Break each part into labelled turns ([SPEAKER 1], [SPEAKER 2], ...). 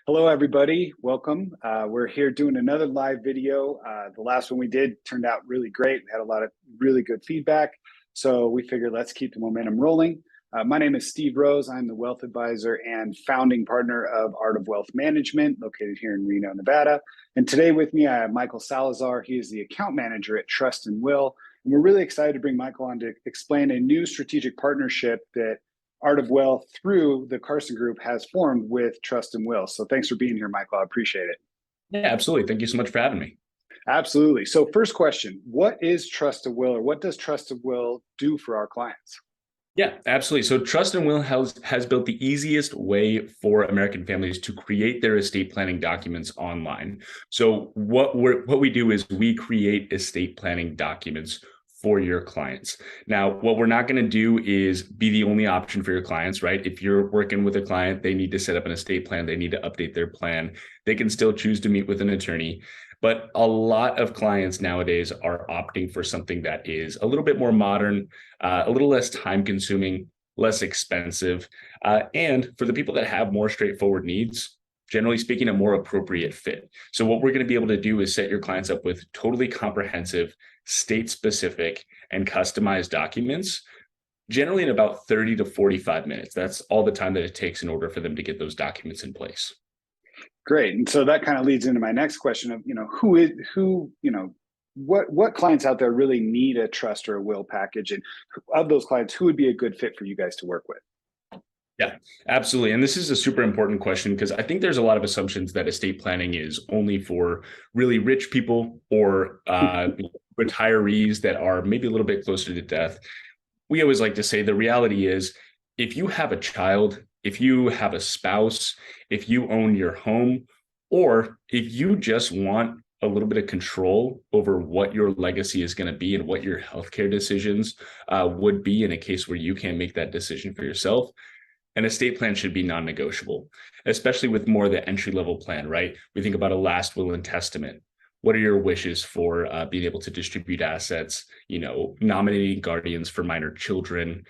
[SPEAKER 1] Hello, everybody. Welcome. We're here doing another live video. The last one we did turned out really great. We had a lot of really good feedback. So we figured let's keep the momentum rolling. My name is Steve Rose. I'm the wealth advisor and founding partner of Art of Wealth Management, located here in Reno, Nevada. And today with me, I have Michael Salazar. He is the account manager at Trust&Will. And we're really excited to bring Michael on to explain a new strategic partnership that Art of Wealth through the Carson Group has formed with Trust&Will. So thanks for being here, Michael. I appreciate it.
[SPEAKER 2] Yeah, absolutely. Thank you so much for having me.
[SPEAKER 1] Absolutely. So first question, what is Trust&Will, or what does Trust&Will do for our clients?
[SPEAKER 2] Yeah, absolutely. So Trust&Will has built the easiest way for American families to create their estate planning documents online. So what we do is we create estate planning documents for your clients. Now, what we're not going to do is be the only option for your clients, right? If you're working with a client, they need to set up an estate plan, they need to update their plan. They can still choose to meet with an attorney. But a lot of clients nowadays are opting for something that is a little bit more modern, a little less time consuming, less expensive. And for the people that have more straightforward needs, generally speaking, a more appropriate fit. So what we're going to be able to do is set your clients up with totally comprehensive, state-specific, and customized documents, generally in about 30 to 45 minutes. That's all the time that it takes in order for them to get those documents in place.
[SPEAKER 1] Great. And so that kind of leads into my next question of, what clients out there really need a trust or a will package? And of those clients, who would be a good fit for you guys to work with?
[SPEAKER 2] Yeah, absolutely. And this is a super important question because I think there's a lot of assumptions that estate planning is only for really rich people or retirees that are maybe a little bit closer to death. We always like to say the reality is if you have a child, if you have a spouse, if you own your home, or if you just want a little bit of control over what your legacy is going to be and what your healthcare decisions would be in a case where you can't make that decision for yourself, an estate plan should be non-negotiable, especially with more the entry-level plan, right? We think about a last will and testament. What are your wishes for being able to distribute assets, nominating guardians for minor children,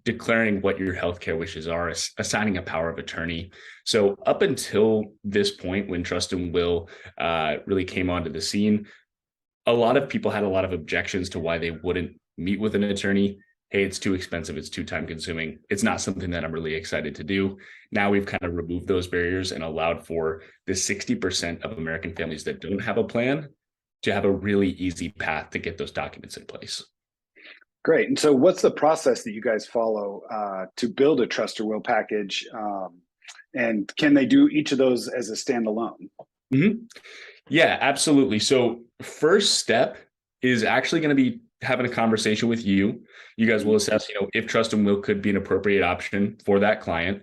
[SPEAKER 2] declaring what your healthcare wishes are, assigning a power of attorney. So up until this point, when Trust&Will really came onto the scene, a lot of people had a lot of objections to why they wouldn't meet with an attorney. Hey, it's too expensive, it's too time consuming. It's not something that I'm really excited to do. Now we've kind of removed those barriers and allowed for the 60% of American families that don't have a plan to have a really easy path to get those documents in place.
[SPEAKER 1] Great. And so what's the process that you guys follow to build a trust or will package? And can they do each of those as a standalone?
[SPEAKER 2] Mm-hmm. Yeah, absolutely. So first step is actually going to be having a conversation with you. You guys will assess, if Trust&Will could be an appropriate option for that client.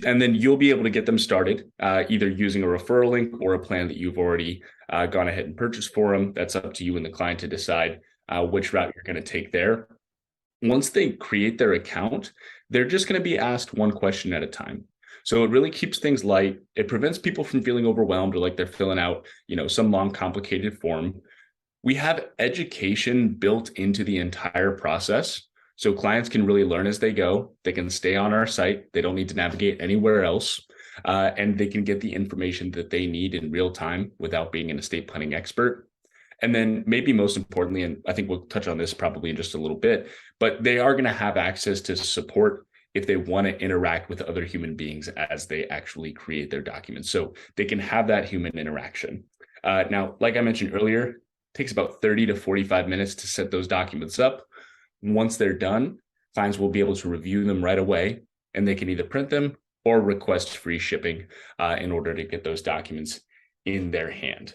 [SPEAKER 2] And then you'll be able to get them started, either using a referral link or a plan that you've already gone ahead and purchased for them. That's up to you and the client to decide which route you're going to take there. Once they create their account, they're just going to be asked one question at a time. So it really keeps things light. It prevents people from feeling overwhelmed or like they're filling out, some long, complicated form. We have education built into the entire process. So clients can really learn as they go. They can stay on our site. They don't need to navigate anywhere else. And they can get the information that they need in real time without being an estate planning expert. And then maybe most importantly, and I think we'll touch on this probably in just a little bit, but they are going to have access to support if they want to interact with other human beings as they actually create their documents. So they can have that human interaction. Now, like I mentioned earlier, it takes about 30 to 45 minutes to set those documents up. Once they're done, clients will be able to review them right away, and they can either print them or request free shipping in order to get those documents in their hand.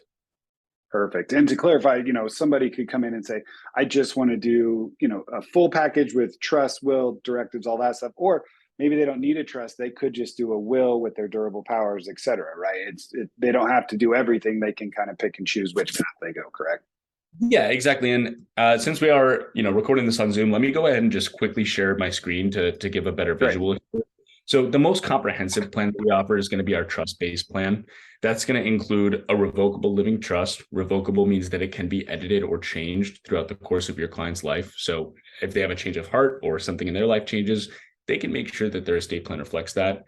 [SPEAKER 1] Perfect. And to clarify, somebody could come in and say, I just want to do, a full package with trust, will, directives, all that stuff. Or maybe they don't need a trust. They could just do a will with their durable powers, et cetera, right? They don't have to do everything. They can kind of pick and choose which path they go, correct?
[SPEAKER 2] Yeah, exactly. And since we are, recording this on Zoom, let me go ahead and just quickly share my screen to give a better visual. Right. So the most comprehensive plan that we offer is going to be our trust-based plan. That's going to include a revocable living trust. Revocable means that it can be edited or changed throughout the course of your client's life. So if they have a change of heart or something in their life changes, they can make sure that their estate plan reflects that.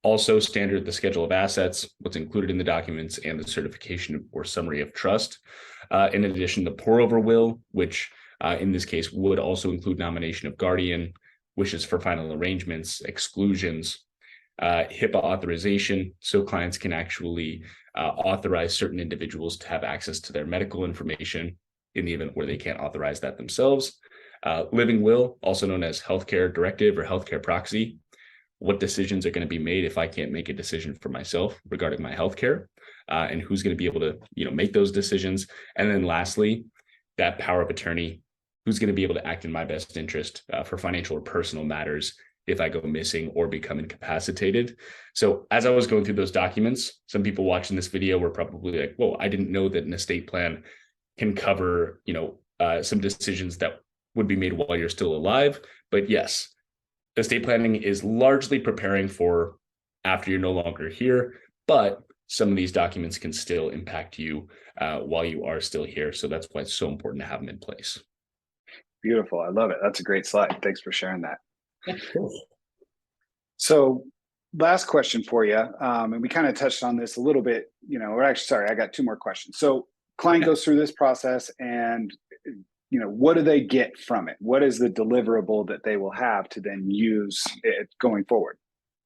[SPEAKER 2] Also standard the schedule of assets, what's included in the documents, and the certification or summary of trust. In addition, the pour over will, which in this case would also include nomination of guardian, wishes for final arrangements, exclusions, HIPAA authorization, so clients can actually authorize certain individuals to have access to their medical information in the event where they can't authorize that themselves. Living will, also known as healthcare directive or healthcare proxy, what decisions are going to be made if I can't make a decision for myself regarding my healthcare, and who's going to be able to, make those decisions. And then lastly, that power of attorney, who's going to be able to act in my best interest for financial or personal matters if I go missing or become incapacitated. So as I was going through those documents, some people watching this video were probably like, whoa, I didn't know that an estate plan can cover, some decisions that would be made while you're still alive. But yes, estate planning is largely preparing for after you're no longer here, but some of these documents can still impact you while you are still here. So that's why it's so important to have them in place.
[SPEAKER 1] Beautiful. I love it. That's a great slide. Thanks for sharing that. So last question for you. And we kind of touched on this a little bit, or actually, sorry, I got two more questions. So client goes through this process and, what do they get from it? What is the deliverable that they will have to then use it going forward?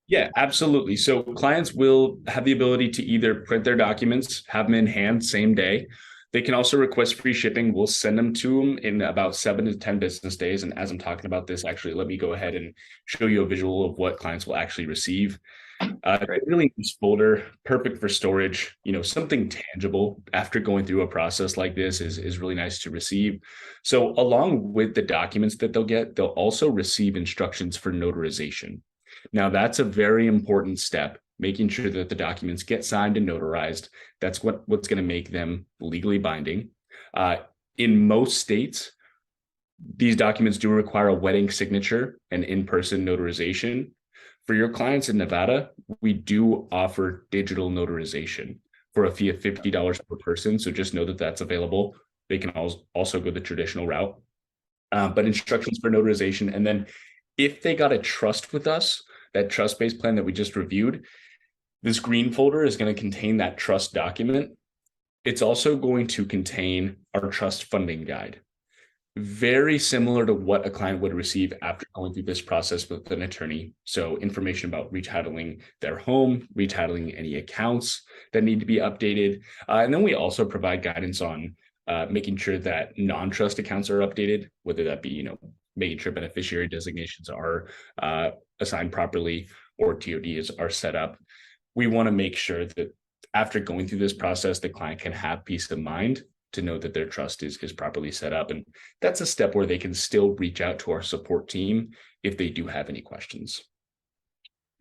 [SPEAKER 2] Yeah, absolutely. So clients will have the ability to either print their documents, have them in hand same day. They can also request free shipping. We'll send them to them in about 7 to 10 business days. And as I'm talking about this, actually, let me go ahead and show you a visual of what clients will actually receive. Really nice folder, perfect for storage, something tangible after going through a process like this is really nice to receive. So along with the documents that they'll get, they'll also receive instructions for notarization. Now, that's a very important step, making sure that the documents get signed and notarized. That's what's going to make them legally binding. In most states, these documents do require a wedding signature and in-person notarization. For your clients in Nevada, we do offer digital notarization for a fee of $50 per person. So just know that that's available. They can also go the traditional route, but instructions for notarization. And then if they got a trust with us, that trust-based plan that we just reviewed, this green folder is going to contain that trust document. It's also going to contain our trust funding guide. Very similar to what a client would receive after going through this process with an attorney. So information about retitling their home, retitling any accounts that need to be updated. And then we also provide guidance on making sure that non-trust accounts are updated, whether that be, making sure beneficiary designations are assigned properly or TODs are set up. We want to make sure that after going through this process, the client can have peace of mind to know that their trust is properly set up. And that's a step where they can still reach out to our support team if they do have any questions.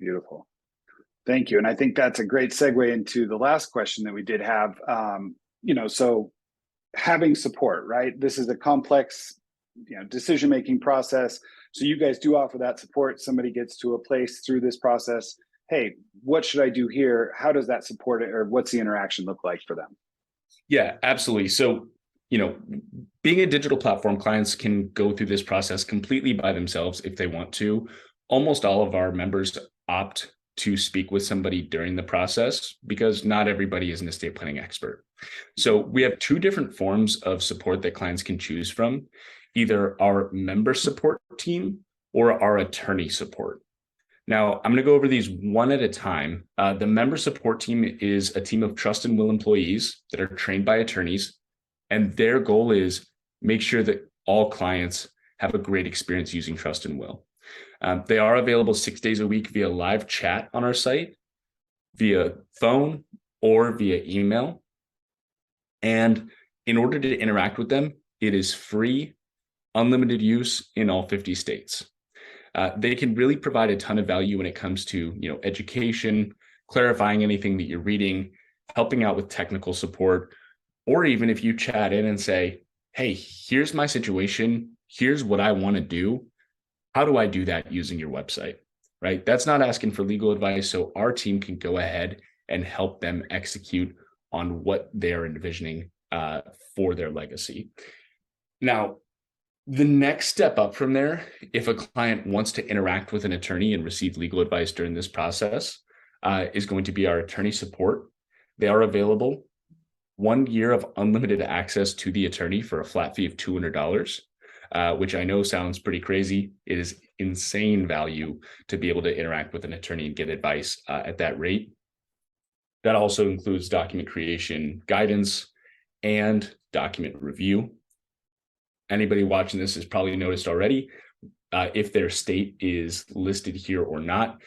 [SPEAKER 1] Beautiful. Thank you. And I think that's a great segue into the last question that we did have. So having support, right? This is a complex, decision-making process. So you guys do offer that support. Somebody gets to a place through this process. Hey, what should I do here? How does that support it? Or what's the interaction look like for them?
[SPEAKER 2] Yeah, absolutely. So, being a digital platform, clients can go through this process completely by themselves if they want to. Almost all of our members opt to speak with somebody during the process because not everybody is an estate planning expert. So we have two different forms of support that clients can choose from, either our member support team or our attorney support. Now, I'm going to go over these one at a time. The member support team is a team of Trust&Will employees that are trained by attorneys, and their goal is make sure that all clients have a great experience using Trust&Will. They are available 6 days a week via live chat on our site, via phone, or via email. And in order to interact with them, it is free, unlimited use in all 50 states. They can really provide a ton of value when it comes to, education, clarifying anything that you're reading, helping out with technical support, or even if you chat in and say, hey, here's my situation, here's what I want to do. How do I do that using your website, right? That's not asking for legal advice. So our team can go ahead and help them execute on what they're envisioning for their legacy. Now, the next step up from there, if a client wants to interact with an attorney and receive legal advice during this process, is going to be our attorney support. They are available 1 year of unlimited access to the attorney for a flat fee of $200, which I know sounds pretty crazy. It is insane value to be able to interact with an attorney and get advice at that rate. That also includes document creation guidance and document review. Anybody watching this has probably noticed already if their state is listed here or not.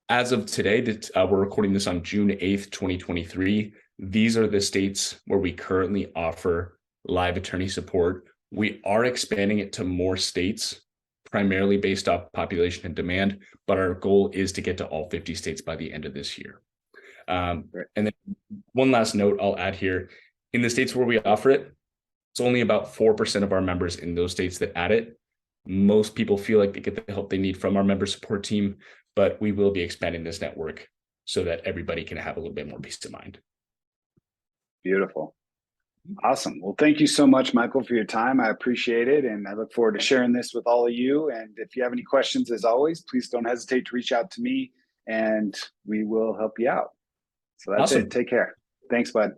[SPEAKER 2] As of today, that we're recording this on June 8th, 2023. These are the states where we currently offer live attorney support. We are expanding it to more states, primarily based off population and demand, but our goal is to get to all 50 states by the end of this year. And then one last note I'll add here. In the states where we offer it, it's only about 4% of our members in those states that add it. Most people feel like they get the help they need from our member support team, but we will be expanding this network so that everybody can have a little bit more peace of mind.
[SPEAKER 1] Beautiful. Awesome. Well, thank you so much, Michael, for your time. I appreciate it. And I look forward to sharing this with all of you. And if you have any questions, as always, please don't hesitate to reach out to me and we will help you out. So that's
[SPEAKER 2] Awesome.
[SPEAKER 1] it. Take care. Thanks, bud.